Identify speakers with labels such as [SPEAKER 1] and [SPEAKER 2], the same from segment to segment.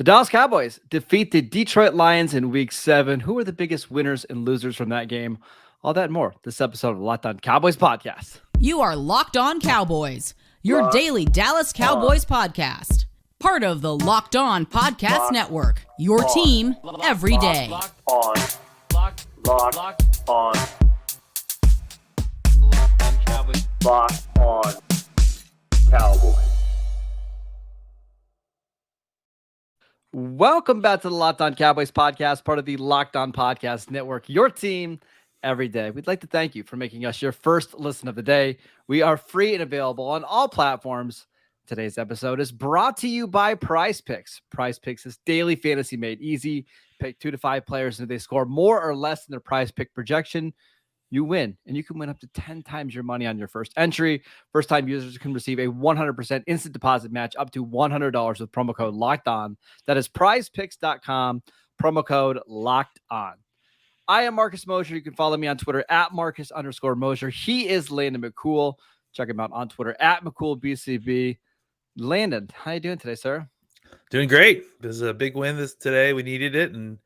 [SPEAKER 1] The Dallas Cowboys defeat the Detroit Lions in Week 7. Who are the biggest winners and losers from that game? All that and more. This episode of the Locked On Cowboys podcast.
[SPEAKER 2] You are Locked On Cowboys, your daily Dallas Cowboys podcast. Part of the Locked On Podcast Network, your team every day.
[SPEAKER 3] Locked On Cowboys. Locked On Cowboys.
[SPEAKER 1] Welcome back to the Locked On Cowboys podcast, part of the Locked On Podcast Network, your team every day. We'd like to thank you for making us your first listen of the day. We are free and available on all platforms. Today's episode is brought to you by Prize Picks. Prize Picks is daily fantasy made easy. Pick 2 to 5 players, and if they score more or less than their Prize Pick projection, you win, and you can win up to 10 times your money on your first entry. First-time users can receive a 100% instant deposit match up to $100 with promo code Locked On. That is prizepicks.com, promo code Locked On. I am Marcus Mosher. You can follow me on Twitter at Marcus_Mosher. He is Landon McCool. Check him out on Twitter at McCoolBCB. Landon, how you doing today, sir?
[SPEAKER 4] Doing great. This is a big win today. We needed it, and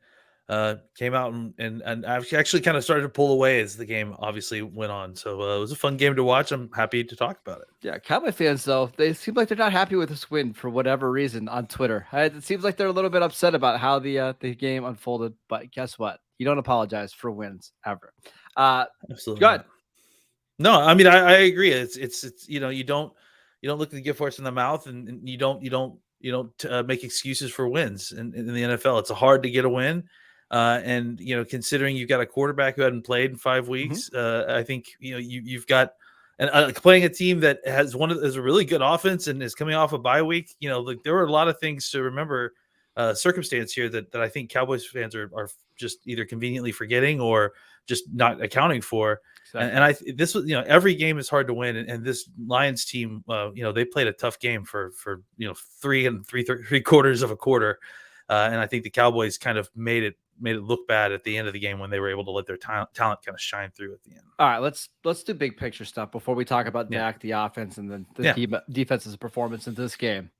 [SPEAKER 4] came out and I actually kind of started to pull away as the game obviously went on. So it was a fun game to watch. I'm happy to talk about it.
[SPEAKER 1] Yeah, Cowboy fans, though, they seem like they're not happy with this win for whatever reason on Twitter. It seems like they're a little bit upset about how the game unfolded. But guess what? You don't apologize for wins ever.
[SPEAKER 4] Absolutely.
[SPEAKER 1] Good.
[SPEAKER 4] No, I mean I agree. It's you don't look at the gift horse in the mouth, and you don't make excuses for wins in the NFL. It's hard to get a win. And considering you've got a quarterback who hadn't played in 5 weeks, I think you've got playing a team that has is a really good offense and is coming off a bye week. There were a lot of things to remember, circumstance here that I think Cowboys fans are just either conveniently forgetting or just not accounting for. Exactly. And this was every game is hard to win, and this Lions team, they played a tough game for 3 3/4 of a quarter, and I think the Cowboys kind of made it look bad at the end of the game when they were able to let their talent kind of shine through at the end.
[SPEAKER 1] All right, let's do big picture stuff before we talk about Dak, the offense, and then the defense's performance in this game.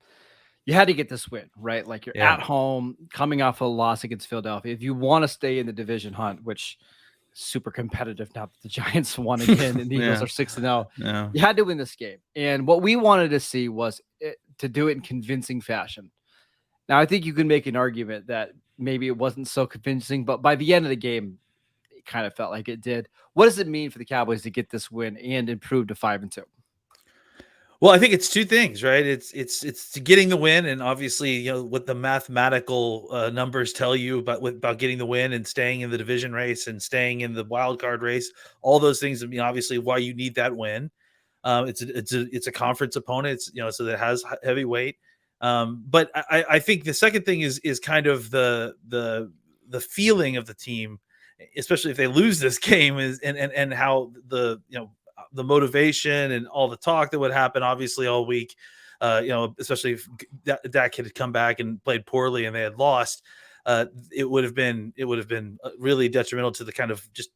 [SPEAKER 1] You had to get this win, right? Like you're at home, coming off a loss against Philadelphia. If you want to stay in the division hunt, which is super competitive now that the Giants won again and the Eagles are 6-0, you had to win this game. And what we wanted to see was to do it in convincing fashion. Now, I think you can make an argument that maybe it wasn't so convincing, but by the end of the game, it kind of felt like it did. What does it mean for the Cowboys to get this win and improve to 5-2?
[SPEAKER 4] Well, I think it's two things, right? It's getting the win, and obviously, what the mathematical numbers tell you about getting the win and staying in the division race and staying in the wild card race. All those things, obviously, why you need that win. It's a conference opponent, so that has heavy weight. But I think the second thing is kind of the feeling of the team, especially if they lose this game, is and how the motivation and all the talk that would happen obviously all week, especially if Dak had come back and played poorly and they had lost, it would have been really detrimental to the kind of just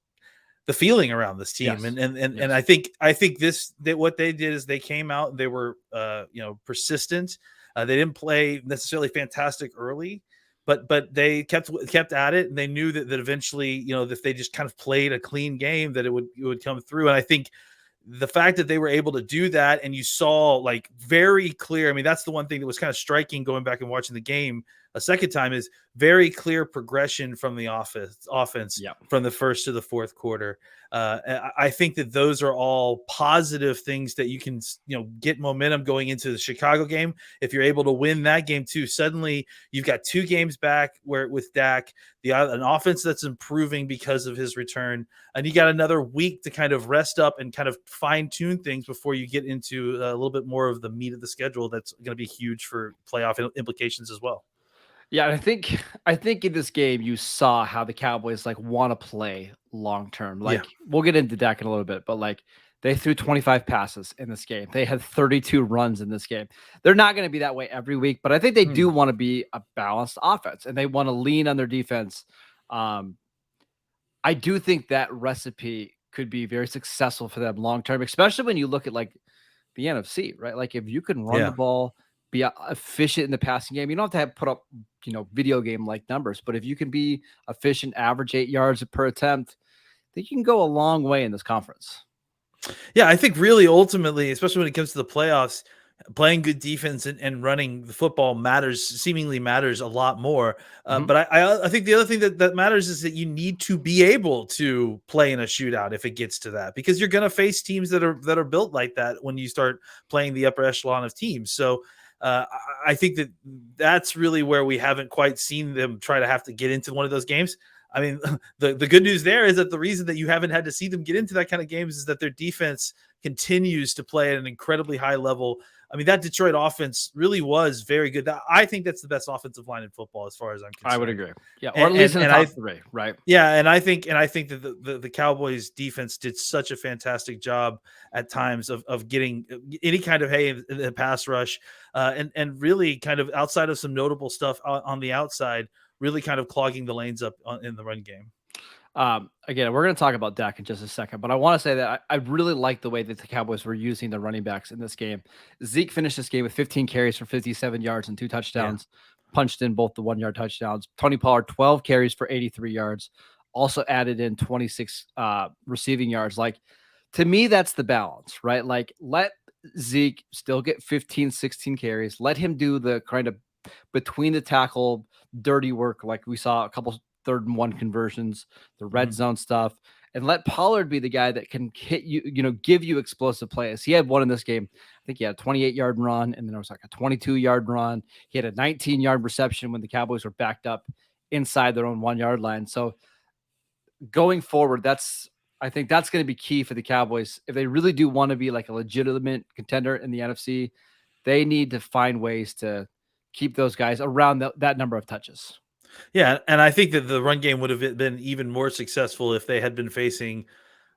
[SPEAKER 4] the feeling around this team. Yes. And I think what they did is they came out and they were persistent. They didn't play necessarily fantastic early, but they kept at it, and they knew that eventually, if they just kind of played a clean game, that it would come through. And I think the fact that they were able to do that, and you saw like very clear, that's the one thing that was kind of striking going back and watching the game a second time, is very clear progression from the offense from the first to the fourth quarter. I think that those are all positive things that you can, get momentum going into the Chicago game. If you're able to win that game too, suddenly you've got 2 games back with Dak, an offense that's improving because of his return, and you got another week to kind of rest up and kind of fine tune things before you get into a little bit more of the meat of the schedule. That's going to be huge for playoff implications as well.
[SPEAKER 1] Yeah, and I think in this game you saw how the Cowboys want to play long term. We'll get into Dak in a little bit, but they threw 25 passes in this game. They had 32 runs in this game. They're not going to be that way every week, but I think they do want to be a balanced offense, and they want to lean on their defense. I do think that recipe could be very successful for them long term, especially when you look at the NFC, right? If you can run the ball, be efficient in the passing game. You don't have to put up video game like numbers. But if you can be efficient, average 8 yards per attempt, I think you can go a long way in this conference.
[SPEAKER 4] Yeah, I think really ultimately, especially when it comes to the playoffs, playing good defense and running the football seemingly matters a lot more. But I think the other thing that matters is that you need to be able to play in a shootout if it gets to that, because you're going to face teams that are built like that when you start playing the upper echelon of teams. So I think that's really where we haven't quite seen them try to have to get into one of those games. I mean, the good news there is that the reason that you haven't had to see them get into that kind of games is that their defense continues to play at an incredibly high level. I mean, that Detroit offense really was very good. I think that's the best offensive line in football, as far as I'm concerned.
[SPEAKER 1] I would agree. Yeah, or at least in the top three, right?
[SPEAKER 4] Yeah, and I think that the Cowboys defense did such a fantastic job at times of getting any kind of in the pass rush, and really kind of outside of some notable stuff on the outside, really kind of clogging the lanes up in the run game.
[SPEAKER 1] Again, we're going to talk about Dak in just a second, but I want to say that I really like the way that the Cowboys were using the running backs in this game. Zeke finished this game with 15 carries for 57 yards and 2 touchdowns, punched in both the 1-yard touchdowns. Tony Pollard, 12 carries for 83 yards, also added in 26 receiving yards. Like, to me, that's the balance, right? Like, let Zeke still get 15, 16 carries. Let him do the kind of between the tackle dirty work, like we saw a couple 3rd and 1 conversions, the red zone stuff, and let Pollard be the guy that can hit you, give you explosive plays. He had one in this game. I think he had a 28-yard run, and then there was like a 22-yard run. He had a 19-yard reception when the Cowboys were backed up inside their own 1-yard line. So going forward, I think that's going to be key for the Cowboys. If they really do want to be like a legitimate contender in the NFC, they need to find ways to keep those guys around that number of touches.
[SPEAKER 4] Yeah, and I think that the run game would have been even more successful if they had been facing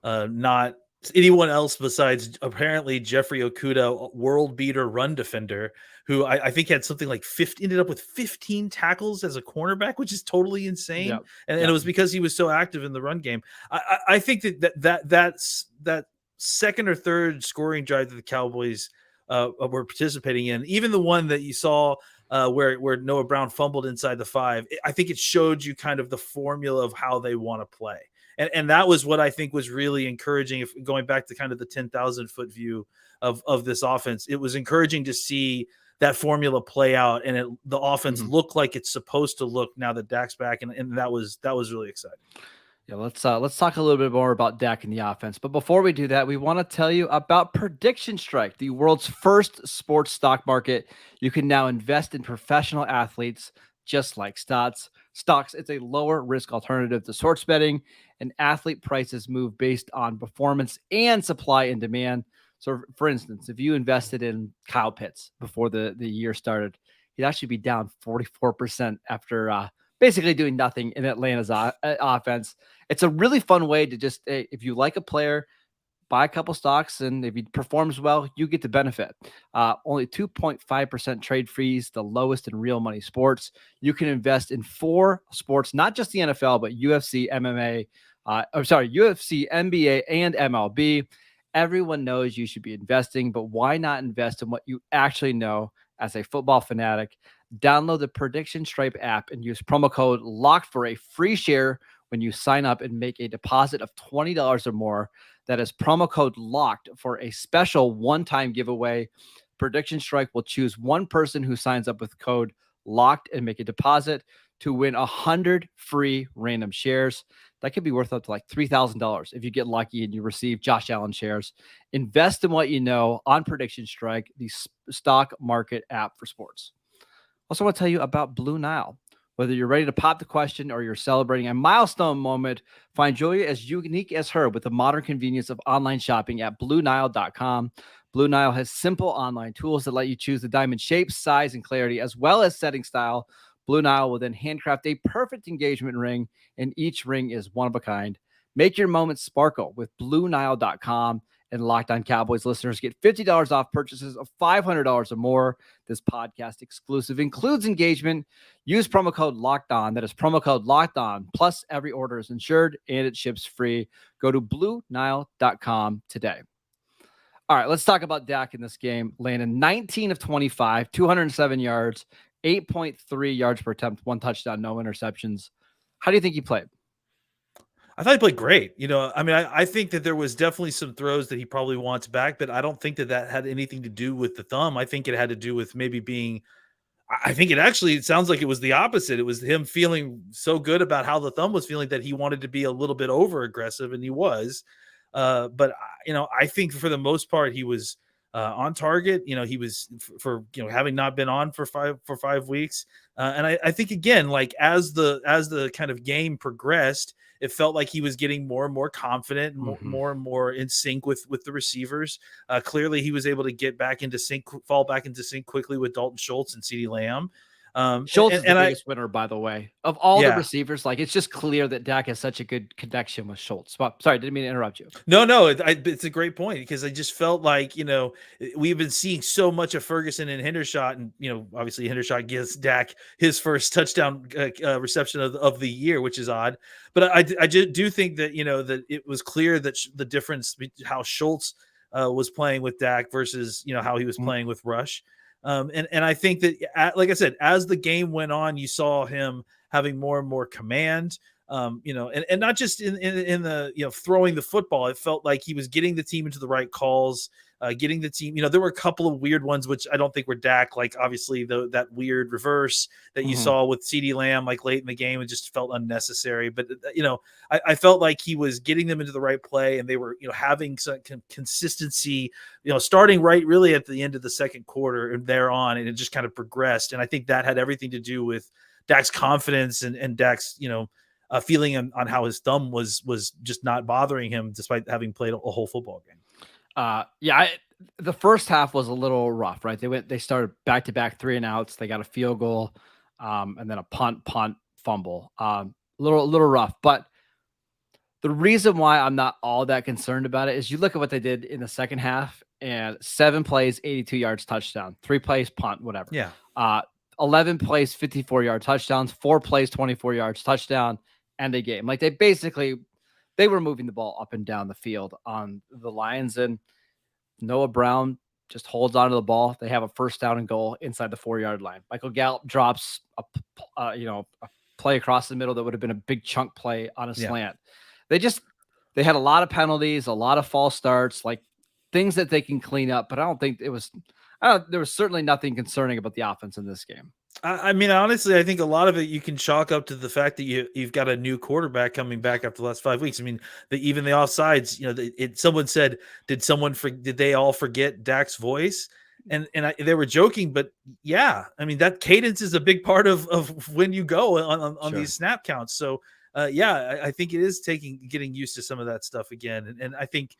[SPEAKER 4] not anyone else besides apparently Jeffrey Okudah, world beater run defender, who I think had something like ended up with 15 tackles as a cornerback, which is totally insane.
[SPEAKER 1] Yep.
[SPEAKER 4] And it was because he was so active in the run game. I think that second or third scoring drive that the Cowboys were participating in, even the one that you saw where Noah Brown fumbled inside the 5, I think it showed you kind of the formula of how they want to play. And that was what I think was really encouraging. If going back to kind of the 10,000 foot view of this offense, it was encouraging to see that formula play out, and the offense look like it's supposed to look now that Dak's back. And that was really exciting.
[SPEAKER 1] Yeah, let's talk a little bit more about Dak and the offense. But before we do that, we want to tell you about Prediction Strike, the world's first sports stock market. You can now invest in professional athletes just like stocks. It's a lower risk alternative to sports betting, and athlete prices move based on performance and supply and demand. So, for instance, if you invested in Kyle Pitts before the year started, he'd actually be down 44% after basically doing nothing in Atlanta's offense. It's a really fun way to just, if you like a player, buy a couple stocks, and if he performs well, you get to benefit. Only 2.5% trade fees, the lowest in real money sports. You can invest in 4 sports, not just the NFL, but UFC, UFC, NBA, and MLB. Everyone knows you should be investing, but why not invest in what you actually know as a football fanatic? Download the Prediction Stripe app and use promo code LOCKED for a free share when you sign up and make a deposit of $20 or more. That is promo code LOCKED for a special one-time giveaway. Prediction Strike will choose one person who signs up with code LOCKED and make a deposit to win 100 free random shares. That could be worth up to like $3,000 if you get lucky and you receive Josh Allen shares. Invest in what you know on Prediction Strike, the stock market app for sports. Also want to tell you about Blue Nile. Whether you're ready to pop the question or you're celebrating a milestone moment, find Julia as unique as her with the modern convenience of online shopping at BlueNile.com. Blue Nile has simple online tools that let you choose the diamond shape, size, and clarity, as well as setting style. Blue Nile will then handcraft a perfect engagement ring, and each ring is one of a kind. Make your moments sparkle with BlueNile.com. And Locked On Cowboys listeners get $50 off purchases of $500 or more. This podcast exclusive includes engagement. Use promo code Locked On. That is promo code Locked On. Plus, every order is insured and it ships free. Go to BlueNile.com today. All right, let's talk about Dak in this game. Landon 19 of 25, 207 yards, 8.3 yards per attempt, 1 touchdown, no interceptions. How do you think he played?
[SPEAKER 4] I thought he played great. I think that there was definitely some throws that he probably wants back, but I don't think that had anything to do with the thumb. I think it had to do with maybe being. I think it sounds like it was the opposite. It was him feeling so good about how the thumb was feeling that he wanted to be a little bit over aggressive, and he was. But I think for the most part he was on target. He was for having not been on for 5 weeks, and I think again, like as the kind of game progressed, it felt like he was getting more and more confident, more and more in sync with the receivers. Clearly, he was able to fall back into sync quickly with Dalton Schultz and CeeDee Lamb.
[SPEAKER 1] Schultz is the biggest winner, by the way, of all the receivers. Like, it's just clear that Dak has such a good connection with Schultz. Well, sorry, didn't mean to interrupt you.
[SPEAKER 4] No, it's a great point, because I just felt like, we've been seeing so much of Ferguson and Hendershot, and, obviously Hendershot gives Dak his first touchdown reception of the year, which is odd. But I do think that, that it was clear that the difference how Schultz was playing with Dak versus, how he was playing with Rush. And I think that, like I said, as the game went on, you saw him having more and more command, and not just in the, throwing the football. It felt like he was getting the team into the right calls, getting the team, there were a couple of weird ones, which I don't think were Dak, like obviously that weird reverse that you saw with CeeDee Lamb, like late in the game, it just felt unnecessary. But, I felt like he was getting them into the right play, and they were, having some consistency, starting right really at the end of the second quarter and thereon, and it just kind of progressed. And I think that had everything to do with Dak's confidence and Dak's, feeling on how his thumb was just not bothering him despite having played a whole football game.
[SPEAKER 1] The first half was a little rough, right? They started back-to-back 3-and-outs. They got a field goal, and then a punt, fumble. Little rough. But the reason why I'm not all that concerned about it is you look at what they did in the second half, and 7 plays, 82 yards, touchdown. 3 plays, punt, whatever.
[SPEAKER 4] Yeah.
[SPEAKER 1] 11 plays, 54-yard touchdowns. 4 plays, 24 yards, touchdown, and a game. Like, they were moving the ball up and down the field on the Lions, and Noah Brown just holds onto the ball. They have a first down and goal inside the 4-yard line. Michael Gallup drops a play across the middle that would have been a big chunk play on a slant. They had a lot of penalties, a lot of false starts, like things that they can clean up, but I don't think there was certainly nothing concerning about the offense in this game.
[SPEAKER 4] I mean, honestly, I think a lot of it you can chalk up to the fact that you've got a new quarterback coming back after the last 5 weeks. I mean, even the offsides, someone said, did they all forget Dak's voice? And they were joking, but yeah, I mean, that cadence is a big part of when you go on these snap counts. So I think it is getting used to some of that stuff again. And I think,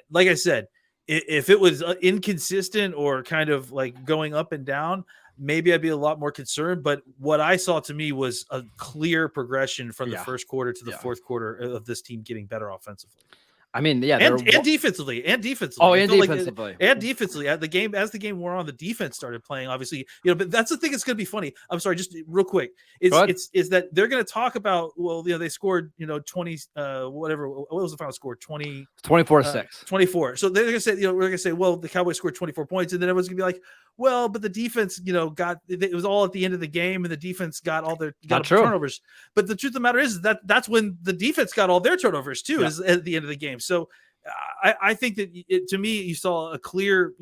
[SPEAKER 4] like I said, if it was inconsistent or kind of like going up and down, maybe I'd be a lot more concerned. But what I saw to me was a clear progression from the first quarter to the fourth quarter of this team getting better offensively.
[SPEAKER 1] I mean,
[SPEAKER 4] and defensively.
[SPEAKER 1] Oh, and defensively.
[SPEAKER 4] And defensively. As the game wore on, the defense started playing, obviously. But that's the thing that's going to be funny. I'm sorry, just real quick. Is that they're going to talk about, they scored, 20, whatever. What was the final score?
[SPEAKER 1] 24-6.
[SPEAKER 4] 24. So they're going to say, we're going to say, well, the Cowboys scored 24 points. And then everyone's going to be like, well, but the defense, it was all at the end of the game, and the defense got all their turnovers. But the truth of the matter is that's when the defense got all their turnovers too, is at the end of the game. So I think that to me, you saw a clear,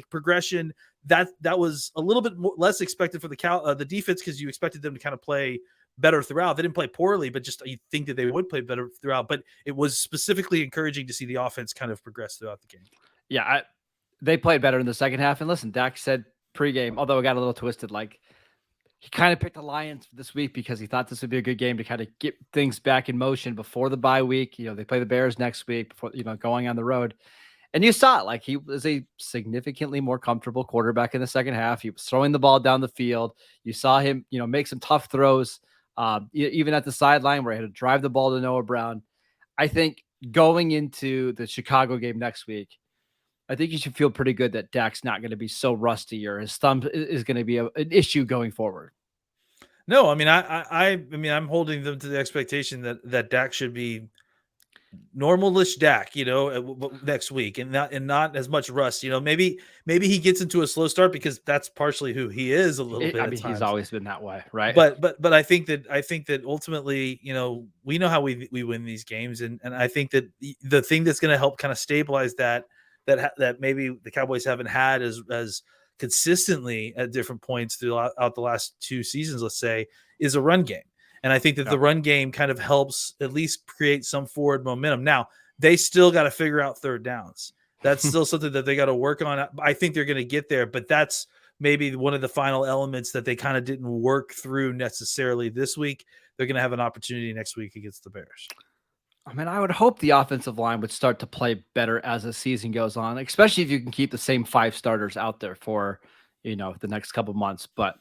[SPEAKER 4] progression that was a little bit less expected for the defense, because you expected them to kind of play better throughout. They didn't play poorly, but just you think that they would play better throughout. But it was specifically encouraging to see the offense kind of progress throughout the game.
[SPEAKER 1] Yeah, they played better in the second half. And listen, Dak said pregame, although it got a little twisted, like he kind of picked the Lions this week because he thought this would be a good game to kind of get things back in motion before the bye week. They play the Bears next week before, going on the road. And you saw it, like he was a significantly more comfortable quarterback in the second half. He was throwing the ball down the field. You saw him, make some tough throws, even at the sideline where he had to drive the ball to Noah Brown. I think going into the Chicago game next week, I think you should feel pretty good that Dak's not going to be so rusty, or his thumb is going to be an issue going forward.
[SPEAKER 4] No, I mean, I'm holding them to the expectation that Dak should be normalish Dak, next week, and not as much rust. Maybe he gets into a slow start because that's partially who he is a little bit
[SPEAKER 1] I
[SPEAKER 4] at
[SPEAKER 1] mean, he's
[SPEAKER 4] times.
[SPEAKER 1] always been that way, right?
[SPEAKER 4] But I think that ultimately, we know how we win these games, and I think that the thing that's going to help kind of stabilize that maybe the Cowboys haven't had as consistently at different points throughout the last 2 seasons, let's say, is a run game. And I think that the run game kind of helps at least create some forward momentum. Now, they still got to figure out third downs. That's still something that they got to work on. I think they're going to get there, but that's maybe one of the final elements that they kind of didn't work through necessarily this week. They're going to have an opportunity next week against the Bears.
[SPEAKER 1] I mean, I would hope the offensive line would start to play better as the season goes on, especially if you can keep the same 5 starters out there for, the next couple months. But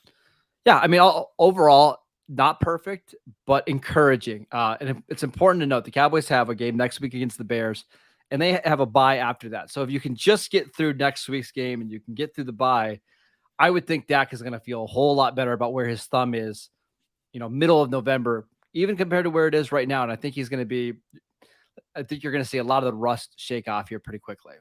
[SPEAKER 1] yeah, I mean, overall, not perfect, but encouraging. And it's important to note the Cowboys have a game next week against the Bears, and they have a bye after that. So if you can just get through next week's game and you can get through the bye, I would think Dak is going to feel a whole lot better about where his thumb is, middle of November, even compared to where it is right now. And I think you're going to see a lot of the rust shake off here pretty quickly.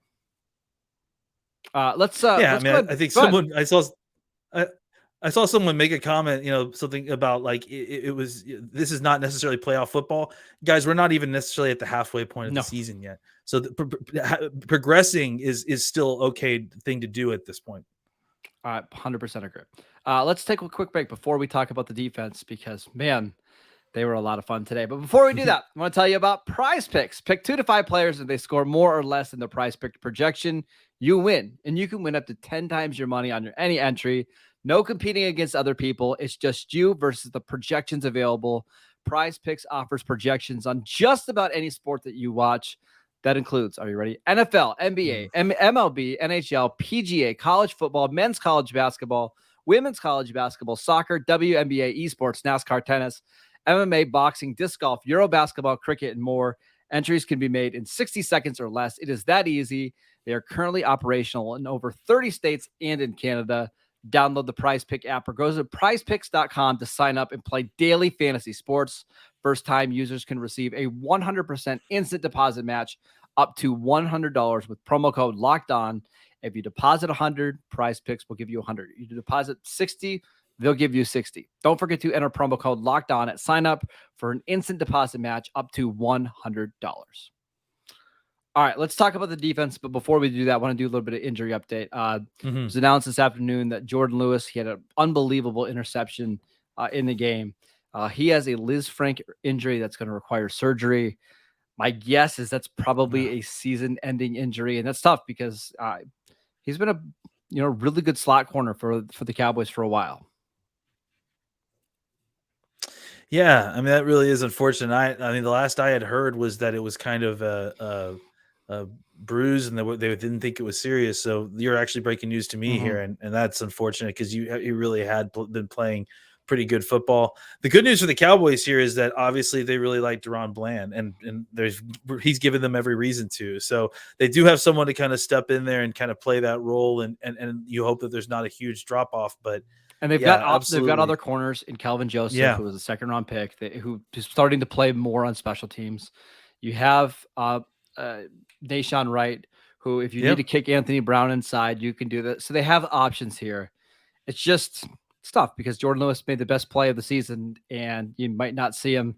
[SPEAKER 1] Let's
[SPEAKER 4] I think someone, I saw someone make a comment, something about like it was, this is not necessarily playoff football. Guys, we're not even necessarily at the halfway point of the season yet. So progressing is still okay thing to do at this point.
[SPEAKER 1] 100% agree. Let's take a quick break before we talk about the defense because, man, they were a lot of fun today. But before we do that, I want to tell you about Prize Picks. Pick 2 to 5 players, and they score more or less than the Prize Pick projection. You win, and you can win up to 10 times your money on any entry. No competing against other people. It's just you versus the projections available. Prize Picks offers projections on just about any sport that you watch. That includes, are you ready? NFL, NBA, MLB, NHL, PGA, college football, men's college basketball, women's college basketball, soccer, WNBA, esports, NASCAR, tennis, MMA, boxing, disc golf, Euro basketball, cricket, and more. Entries can be made in 60 seconds or less. It is that easy. They are currently operational in over 30 states and in Canada. Download the Prize Pick app or go to prizepicks.com to sign up and play daily fantasy sports. First-time users can receive a 100% instant deposit match up to $100 with promo code Locked On. If you deposit $100, Prize Picks will give you $100. You deposit $60, they'll give you $60. Don't forget to enter promo code Locked On at sign up for an instant deposit match up to $100. All right, let's talk about the defense. But before we do that, I want to do a little bit of injury update. It was announced this afternoon that Jordan Lewis, he had an unbelievable interception in the game. He has a Liz Frank injury that's going to require surgery. My guess is that's probably a season-ending injury, and that's tough because he's been a really good slot corner for the Cowboys for a while.
[SPEAKER 4] Yeah, I mean that really is unfortunate. I mean the last I had heard was that it was kind of a bruise and they didn't think it was serious. So you're actually breaking news to me here, and that's unfortunate because you really had been playing pretty good football. The good news for the Cowboys here is that obviously they really like Deron Bland, and he's given them every reason to. So they do have someone to kind of step in there and kind of play that role, and you hope that there's not a huge drop off, but.
[SPEAKER 1] And they've got other corners in Kelvin Joseph, who was a second-round pick, who is starting to play more on special teams. You have Deshaun Wright, who, if you need to kick Anthony Brown inside, you can do that. So they have options here. It's just tough because Jordan Lewis made the best play of the season, and you might not see him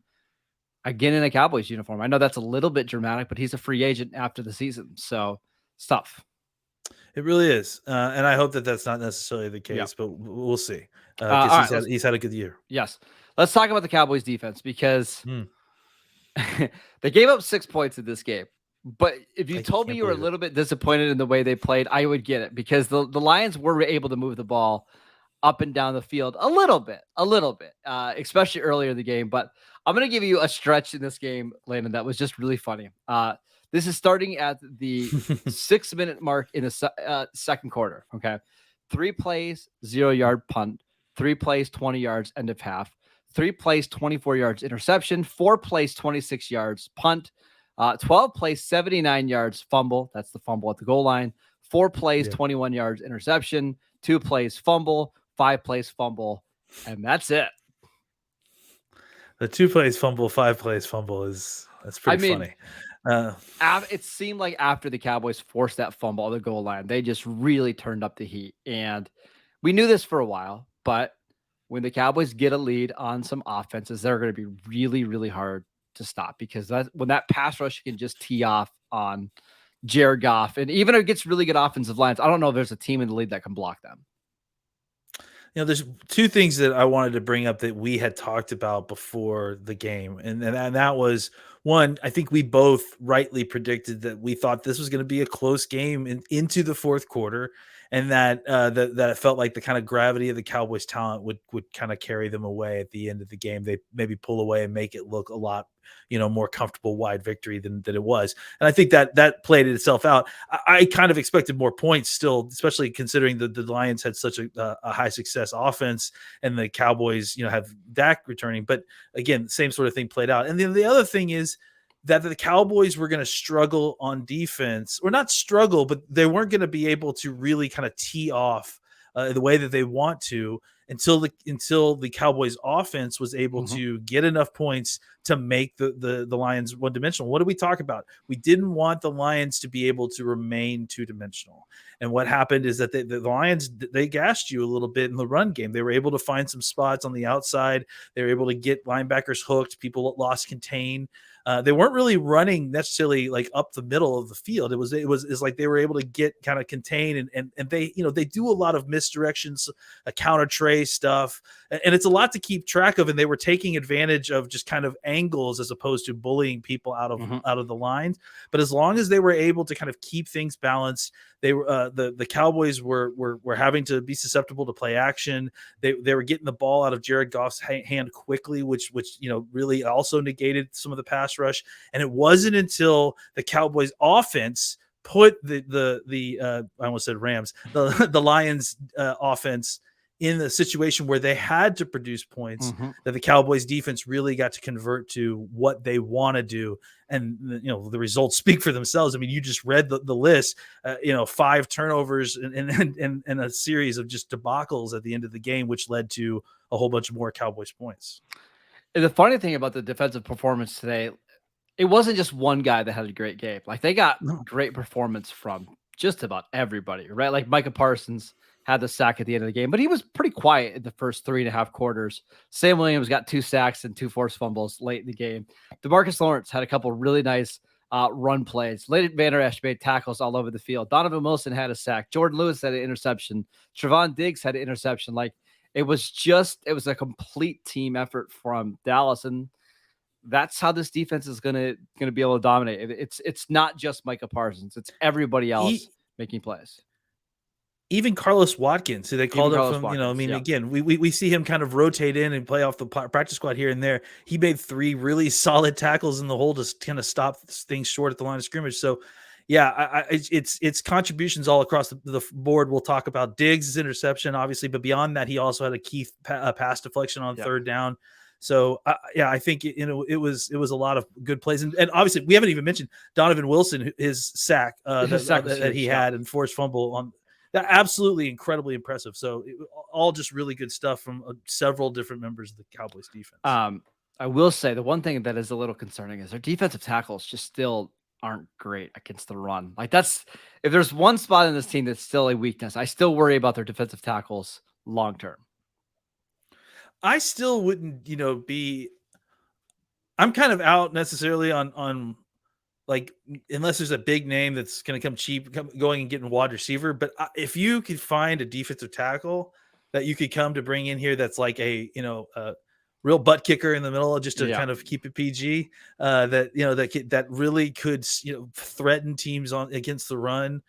[SPEAKER 1] again in a Cowboys uniform. I know that's a little bit dramatic, but he's a free agent after the season, so it's tough.
[SPEAKER 4] It really is, and I hope that that's not necessarily the case, but we'll see. He's had a good year.
[SPEAKER 1] Yes. Let's talk about the Cowboys defense because they gave up 6 points in this game. But if you told me you were a little bit disappointed in the way they played, I would get it because the Lions were able to move the ball up and down the field a little bit, especially earlier in the game. But I'm going to give you a stretch in this game, Landon, that was just really funny. This is starting at the 6-minute mark in the second quarter. Okay. 3 plays, 0-yard punt, 3 plays, 20 yards, end of half, 3 plays, 24 yards interception, 4 plays, 26 yards punt, 12 plays, 79 yards fumble. That's the fumble at the goal line. 4 plays, 21 yards interception, 2 plays fumble, 5 plays fumble. And that's it.
[SPEAKER 4] The 2 plays fumble, 5 plays fumble that's pretty funny.
[SPEAKER 1] It seemed like after the Cowboys forced that fumble on the goal line, they just really turned up the heat. And we knew this for a while, but when the Cowboys get a lead on some offenses, they're going to be really, really hard to stop, because when that pass rush can just tee off on Jared Goff, and even if it gets really good offensive lines, I don't know if there's a team in the league that can block them.
[SPEAKER 4] There's two things that I wanted to bring up that we had talked about before the game. And that was one, I think we both rightly predicted that we thought this was going to be a close game into the fourth quarter. And that it felt like the kind of gravity of the Cowboys talent would kind of carry them away at the end of the game. They maybe pull away and make it look a lot, more comfortable, wide victory than it was. And I think that played itself out. I kind of expected more points still, especially considering the Lions had such a high success offense and the Cowboys, have Dak returning. But again, same sort of thing played out. And then the other thing is that the Cowboys were going to struggle on defense, or not struggle, but they weren't going to be able to really kind of tee off the way that they want to until the Cowboys offense was able to get enough points to make the Lions one dimensional. What did we talk about? We didn't want the Lions to be able to remain two dimensional. And what happened is that the Lions, they gassed you a little bit in the run game. They were able to find some spots on the outside. They were able to get linebackers hooked. People lost contain. They weren't really running necessarily like up the middle of the field. It's like they were able to get kind of contain and they, they do a lot of misdirections, counter tray stuff. And it's a lot to keep track of. And they were taking advantage of just kind of angles as opposed to bullying people out of the lines. But as long as they were able to kind of keep things balanced, they were the Cowboys were having to be susceptible to play action. They were getting the ball out of Jared Goff's hand quickly, which really also negated some of the pass rush. And it wasn't until the Cowboys offense put the I almost said Rams, the Lions offense in the situation where they had to produce points, that the Cowboys defense really got to convert to what they want to do. And, the results speak for themselves. I mean, you just read the list, 5 turnovers and a series of just debacles at the end of the game, which led to a whole bunch more Cowboys points.
[SPEAKER 1] And the funny thing about the defensive performance today, it wasn't just one guy that had a great game. Like, they got great performance from just about everybody, right? Like Micah Parsons had the sack at the end of the game, but he was pretty quiet in the first 3.5 quarters. Sam Williams got 2 sacks and 2 forced fumbles late in the game. DeMarcus Lawrence had a couple really nice run plays. Leighton Vander Esch made tackles all over the field. Donovan Wilson had a sack. Jordan Lewis had an interception. Trevon Diggs had an interception. Like, it was a complete team effort from Dallas. And that's how this defense is going to be able to dominate. It's not just Micah Parsons. It's everybody else making plays.
[SPEAKER 4] Even Carlos Watkins, who they called up from,
[SPEAKER 1] Watkins,
[SPEAKER 4] again, we see him kind of rotate in and play off the practice squad here and there. He made 3 really solid tackles in the hole to kind of stop things short at the line of scrimmage. So, yeah, it's contributions all across the board. We'll talk about Diggs' interception, obviously, but beyond that, he also had a key pass deflection on third down. So, I think it was a lot of good plays, and obviously we haven't even mentioned Donovan Wilson, his sack that he had and forced fumble on. That absolutely incredibly impressive. So all just really good stuff from several different members of the Cowboys defense.
[SPEAKER 1] I will say the one thing that is a little concerning is their defensive tackles just still aren't great against the run. Like, if there's one spot in this team that's still a weakness, I still worry about their defensive tackles long term.
[SPEAKER 4] I still wouldn't, I'm kind of out necessarily on like, unless there's a big name that's going to come cheap, going and getting wide receiver. But if you could find a defensive tackle that you could come to bring in here, that's like a real butt kicker in the middle, just to kind of keep it PG, that really could threaten teams against the run.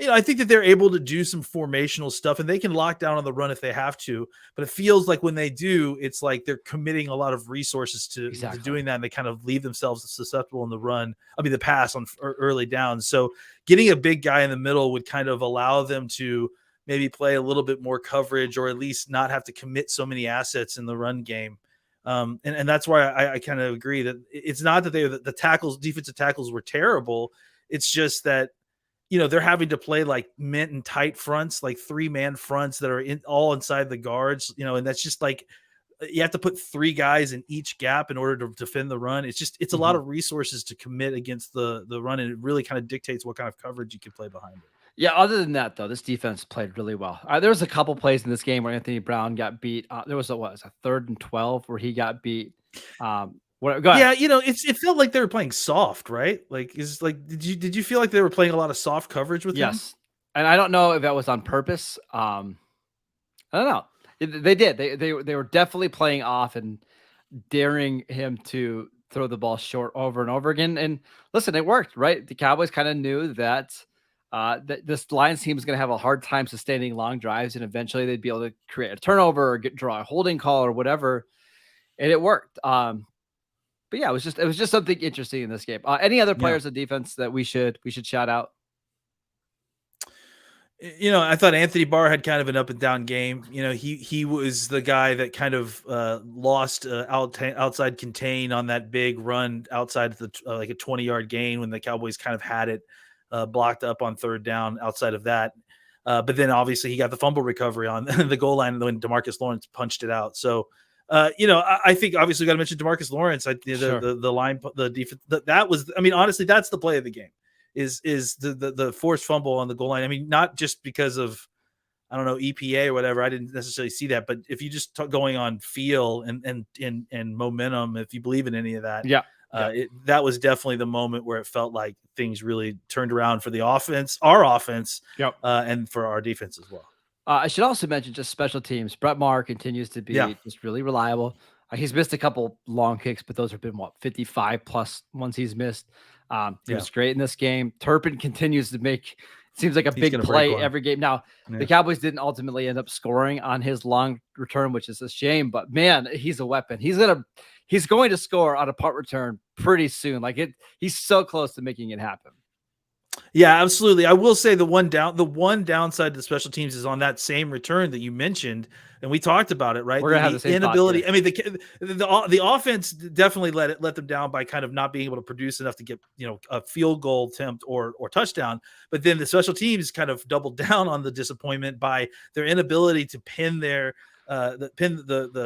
[SPEAKER 4] I think that they're able to do some formational stuff, and they can lock down on the run if they have to. But it feels like when they do, it's like they're committing a lot of resources to doing that, and they kind of leave themselves susceptible in the pass on early downs. So getting a big guy in the middle would kind of allow them to maybe play a little bit more coverage, or at least not have to commit so many assets in the run game. And that's why I kind of agree that it's not that the defensive tackles were terrible. It's just that, they're having to play like mint and tight fronts, like 3-man fronts that are all inside the guards, and that's just like you have to put 3 guys in each gap in order to defend the run. It's a lot of resources to commit against the run, and it really kind of dictates what kind of coverage you can play behind it.
[SPEAKER 1] Yeah, other than that, though, this defense played really well. There was a couple plays in this game where Anthony Brown got beat. There was a 3rd and 12 where he got beat. Go ahead.
[SPEAKER 4] Yeah, it felt like they were playing soft, right? Like, did you feel like they were playing a lot of soft coverage with him?
[SPEAKER 1] Yes, and I don't know if that was on purpose. I don't know. They did. They were definitely playing off and daring him to throw the ball short over and over again. And listen, it worked, right? The Cowboys kind of knew that this Lions team is going to have a hard time sustaining long drives, and eventually they'd be able to create a turnover or draw a holding call or whatever, and it worked. But yeah, it was just something interesting in this game. Any other players of defense that we should shout out?
[SPEAKER 4] I thought Anthony Barr had kind of an up and down game. He was the guy that kind of lost outside contain on that big run outside the like a 20-yard gain when the Cowboys kind of had it blocked up on 3rd down outside of that. But then obviously he got the fumble recovery on the goal line when DeMarcus Lawrence punched it out. So, I think obviously we got to mention DeMarcus Lawrence. The line, the defense, that was, honestly, that's the play of the game. Is the forced fumble on the goal line. Not just because of, I don't know, EPA or whatever. I didn't necessarily see that, but if you just going on feel and momentum, if you believe in any of that, that was definitely the moment where it felt like things really turned around for the offense, our offense, and for our defense as well.
[SPEAKER 1] I should also mention just special teams. Brett Maher continues to be just really reliable. He's missed a couple long kicks, but those have been 55 plus ones he's missed. He was great in this game. Turpin continues to make, it seems like a big play every game. Now, the Cowboys didn't ultimately end up scoring on his long return, which is a shame, but man, he's a weapon. He's going to score on a punt return pretty soon. He's so close to making it happen.
[SPEAKER 4] Yeah, absolutely. I will say the one downside to the special teams is on that same return that you mentioned, and we talked about it, right?
[SPEAKER 1] We're gonna have the same
[SPEAKER 4] inability. The offense definitely let them down by kind of not being able to produce enough to get a field goal attempt or touchdown. But then the special teams kind of doubled down on the disappointment by their inability to pin the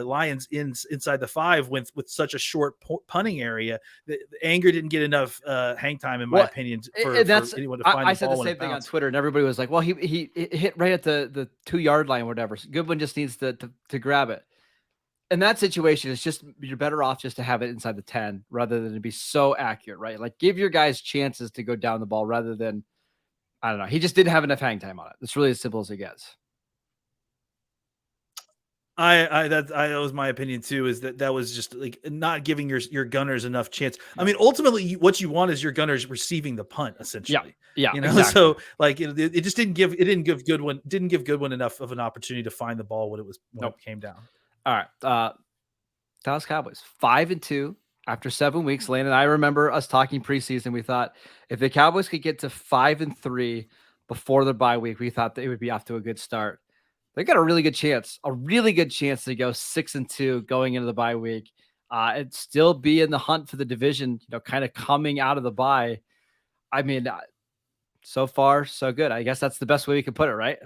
[SPEAKER 4] Lions inside the 5 with such a short punting area. The anger didn't get enough hang time, in my opinion, for anyone to find.
[SPEAKER 1] I said the same thing on Twitter, and everybody was like, "Well, he hit right at the 2-yard line, or whatever. So Goodwin just needs to grab it." In that situation, it's just you're better off just to have it inside the 10 rather than to be so accurate, right? Like give your guys chances to go down the ball rather than, I don't know. He just didn't have enough hang time on it. It's really as simple as it gets.
[SPEAKER 4] That was my opinion too, is that was just like not giving your gunners enough chance. Ultimately what you want is your gunners receiving the punt, essentially.
[SPEAKER 1] Yeah.
[SPEAKER 4] Exactly. So like it just didn't give Goodwin enough of an opportunity to find the ball when it came down.
[SPEAKER 1] All right. Dallas Cowboys 5-2 after 7 weeks. Lane and I remember us talking preseason. We thought if the Cowboys could get to 5-3 before the bye week, we thought they would be off to a good start. They got a really good chance to go 6-2 going into the bye week, and still be in the hunt for the division, kind of coming out of the bye. So far, so good. I guess that's the best way we can put it, right?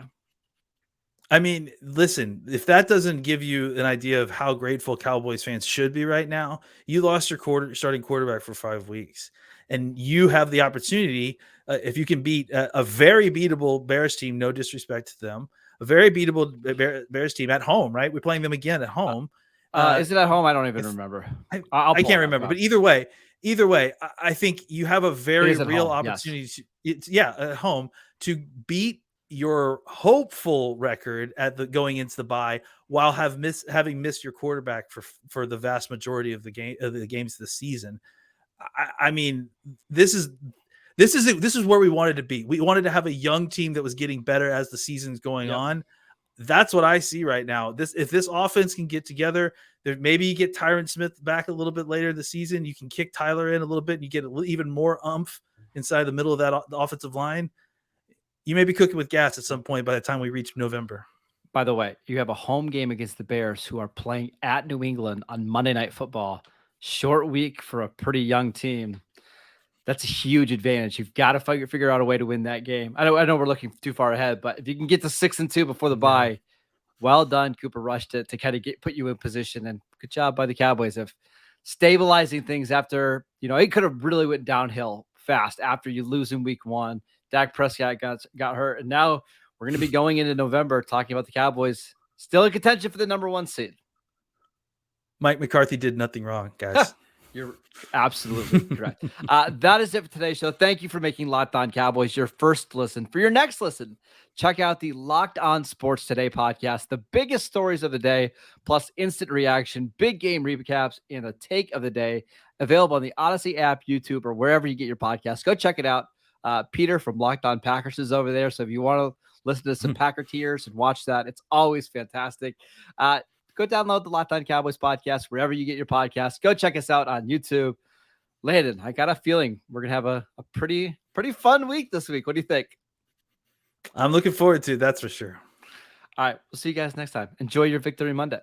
[SPEAKER 4] Listen, if that doesn't give you an idea of how grateful Cowboys fans should be right now, you lost your starting quarterback for 5 weeks, and you have the opportunity, if you can beat a very beatable Bears team, no disrespect to them, a very beatable Bears team at home, right? We're playing them again at home.
[SPEAKER 1] Is it at home? I don't even remember.
[SPEAKER 4] I can't remember, but either way, I think you have a very real opportunity at home to beat your hopeful record going into the bye while having missed your quarterback for the vast majority of the games this season. This is where we wanted to be. We wanted to have a young team that was getting better as the season's going on. That's what I see right now. If this offense can get together, maybe you get Tyron Smith back a little bit later in the season. You can kick Tyler in a little bit, and you get even more oomph inside the middle of the offensive line. You may be cooking with gas at some point by the time we reach November.
[SPEAKER 1] By the way, you have a home game against the Bears, who are playing at New England on Monday Night Football. Short week for a pretty young team. That's a huge advantage. You've got to figure out a way to win that game. I know we're looking too far ahead, but if you can get to 6-2 before the bye, well done, Cooper Rush, to kind of put you in position. And good job by the Cowboys of stabilizing things after, it could have really went downhill fast after you lose in week 1. Dak Prescott got hurt. And now we're going to be going into November talking about the Cowboys still in contention for the number 1 seed.
[SPEAKER 4] Mike McCarthy did nothing wrong, guys.
[SPEAKER 1] You're absolutely correct. That is it for today's show. Thank you for making Locked On Cowboys your first listen. For your next listen, check out the Locked On Sports Today podcast, the biggest stories of the day, plus instant reaction, big game recaps, and a take of the day, available on the Odyssey app, YouTube, or wherever you get your podcasts. Go check it out. Peter from Locked On Packers is over there. So if you want to listen to some Packer tears and watch that, it's always fantastic. Go download the Locked On Cowboys podcast wherever you get your podcasts. Go check us out on YouTube. Landon, I got a feeling we're going to have a pretty fun week this week. What do you think?
[SPEAKER 4] I'm looking forward to it, that's for sure.
[SPEAKER 1] All right. We'll see you guys next time. Enjoy your Victory Monday.